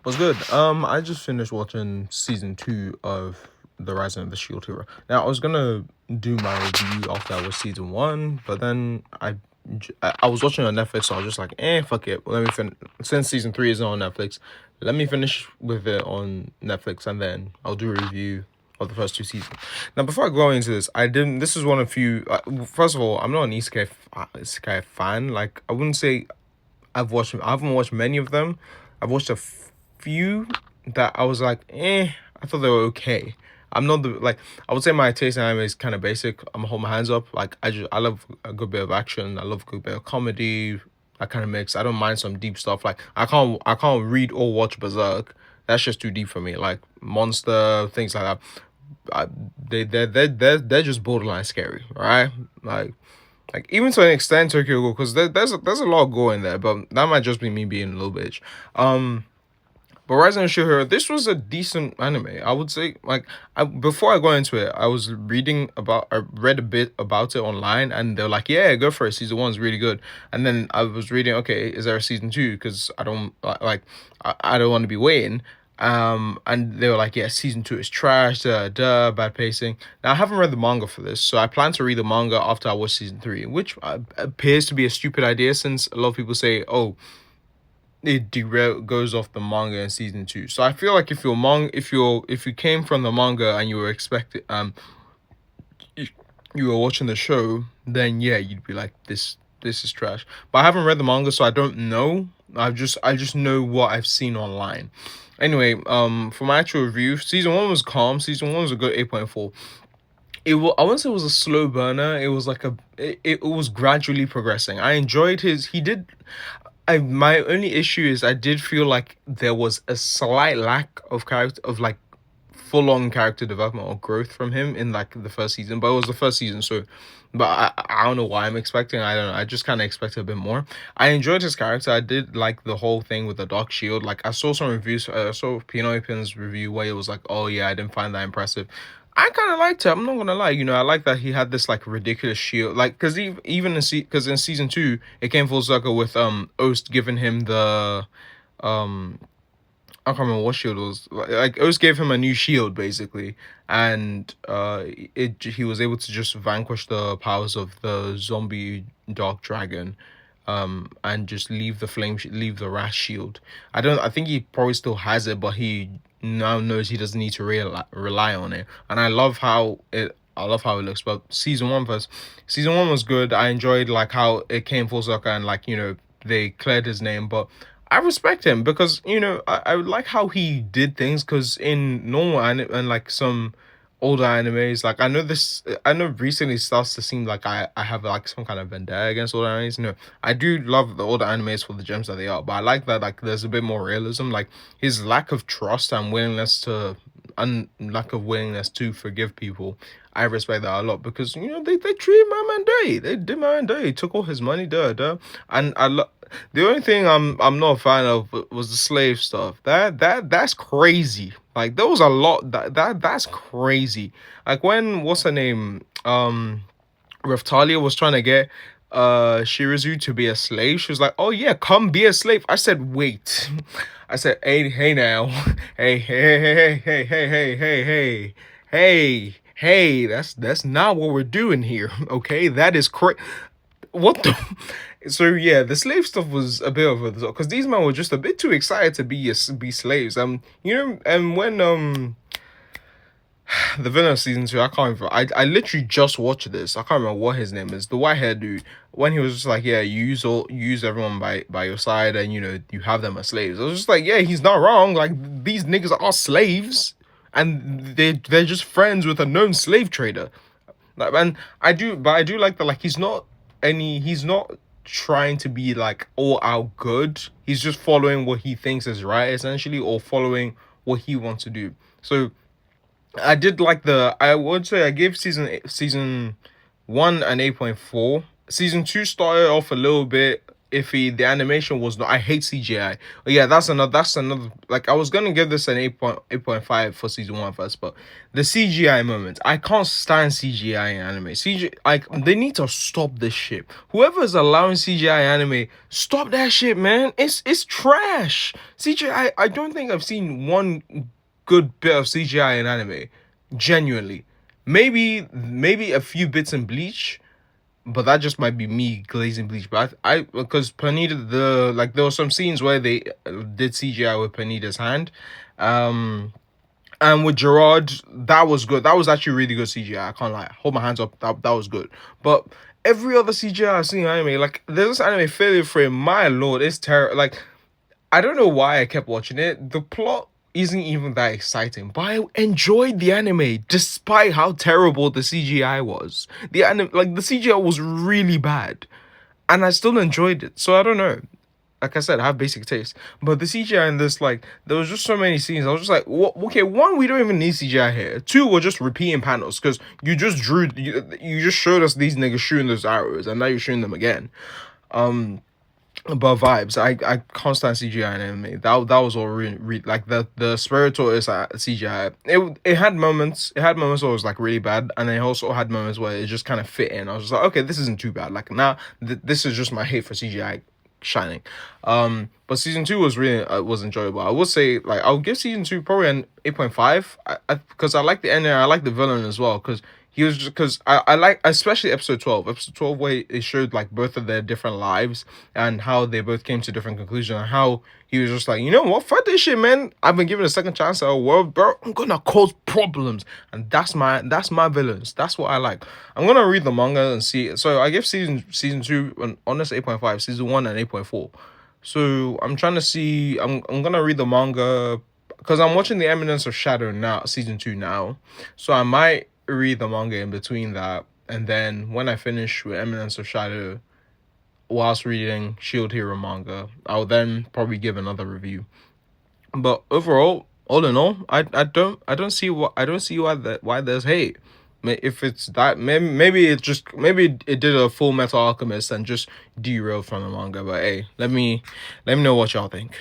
What's good? I just finished watching season 2 of The Rising of the Shield Hero. Now, I was gonna do my review after I was season 1, but then I was watching on Netflix, so I was just like, fuck it. Let me since season 3 is on Netflix, let me finish with it on Netflix, and then I'll do a review of the first two seasons. Now, before I go into this, I didn't. This is one of few. First of all, I'm not an Isekai fan. Like, I wouldn't say I haven't watched many of them. I've watched a few that I was like, I thought they were okay. I'm not the like I would say my taste in anime is kind of basic. I'm gonna hold my hands up. Like I love a good bit of action. I love a good bit of comedy. That kind of mix. I don't mind some deep stuff. Like I can't read or watch Berserk. That's just too deep for me. Like monster things like that. I, they're just borderline scary, right? Like even to an extent, Tokyo Ghoul, because there's a lot going there, but that might just be me being a little bitch. But Rising of Shield, this was a decent anime. I would say, like, before I go into it, I read a bit about it online, and they're like, yeah, go for it. Season 1's really good. And then I was reading, okay, is there a season 2? Because I don't I don't want to be waiting. And they were like, yeah, season 2 is trash, bad pacing. Now I haven't read the manga for this, so I plan to read the manga after I watch season 3, which appears to be a stupid idea since a lot of people say, oh, it goes off the manga in season 2. So I feel like if you came from the manga and you were expecting you were watching the show, then yeah, you'd be like, this is trash. But I haven't read the manga, so I don't know. I just know what I've seen online. Anyway, for my actual review, season 1 was calm. Season 1 was a good 8.4. I wouldn't say it was a slow burner. It was like it was gradually progressing. I enjoyed his he did I My only issue is I did feel like there was a slight lack of character of like full on character development or growth from him in like the first season, but it was the first season, so but I don't know why I'm expecting. I don't know. I just kind of expected a bit more. I enjoyed his character. I did like the whole thing with the dark shield. Like I saw some reviews. I saw Pino Pin's review where it was like, oh yeah, I didn't find that impressive. I kind of liked it. I'm not gonna lie. I like that he had this like ridiculous shield. Like, cause even because in season 2 it came full circle with Oast giving him the um I can't remember what shield it was. Like Oast gave him a new shield basically, and he was able to just vanquish the powers of the zombie dark dragon, and just leave leave the Rash shield. I think he probably still has it, but he now knows he doesn't need to rely on it. And I love how it looks. But season 1 was good. I enjoyed like how it came full circle and like they cleared his name, but I respect him because I like how he did things, because in normal and like some older animes, like I know recently it starts to seem like I have like some kind of vendetta against older animes. I do love the older animes for the gems that they are, but I like that like there's a bit more realism. Like his lack of trust and lack of willingness to forgive people, I respect that a lot, because they treated my man dirty. They did my man dirty, took all his money, and the only thing I'm not a fan of was the slave stuff. That's crazy. Like there was a lot that's crazy. Like when what's her name? Raftalia was trying to get Shirazu to be a slave. She was like, "Oh yeah, come be a slave." I said, "Wait." I said, "Hey now. Hey, that's not what we're doing here. Okay? That is crazy. What the?" So yeah, the slave stuff was a bit of a, because these men were just a bit too excited to be slaves. And when the villain of season 2, I can't even, I literally just watched this. I can't remember what his name is. The white haired dude. When he was just like, yeah, use everyone by your side, and you have them as slaves. I was just like, yeah, he's not wrong. Like these niggas are slaves, and they're just friends with a known slave trader. Like, and I do like that. Like he's not trying to be like all out good. He's just following what he thinks is right, essentially, or following what he wants to do. So I did like I would say I gave season 1 an 8.4. Season 2 started off a little bit iffy. The animation was not. I hate CGI. But yeah, that's another. Like I was gonna give this an 8.5 for season one first, but the CGI moments. I can't stand CGI in anime. CGI, like they need to stop this shit. Whoever is allowing CGI anime, stop that shit, man. It's trash. CGI. I don't think I've seen one good bit of CGI in anime. Genuinely, maybe a few bits in Bleach, but that just might be me glazing Bleach. But I because Panita, there were some scenes where they did CGI with Panita's hand, um, and with Gerard, that was good. That was actually really good CGI. I can't lie. Hold my hands up. That was good. But every other CGI I've seen in anime, like there's this anime Failure Frame. My lord, it's terrible. Like I don't know why I kept watching it. The plot isn't even that exciting, but I enjoyed the anime despite how terrible the CGI was. Like the CGI was really bad, and I still enjoyed it. So I don't know. Like I said, I have basic taste, but the CGI in this, like, there was just so many scenes. I was just like, what? Okay, one, we don't even need CGI here. Two, we're just repeating panels because you just showed us these niggas shooting those arrows, and now you're shooting them again. Um, but vibes, I can't stand CGI in anime. That was all like the spiritual is CGI. It had moments. It had moments where it was like really bad, and it also had moments where it just kind of fit in. I was just like, okay, this isn't too bad. Like now, this is just my hate for CGI shining. But season two was really was enjoyable. I would say like I'll give season two probably an 8.5. Because I like the ending. I like the villain as well because he was just because I like especially episode 12 where it showed like both of their different lives and how they both came to different conclusions and how he was just like, you know what, fuck this shit, man. I've been given a second chance at a world, bro. I'm gonna cause problems, and that's my villains. That's what I like. I'm gonna read the manga and see. So I give season two an honest 8.5, season one an 8.4. So I'm trying to see. I'm gonna read the manga because I'm watching the Eminence of Shadow now, season two now. So I might read the manga in between that, and then when I finish with Eminence of Shadow, whilst reading Shield Hero manga, I'll then probably give another review. But overall, all in all, I don't see why there's hate. If it's that, maybe it did a Full Metal Alchemist and just derailed from the manga. But hey, let me know what y'all think.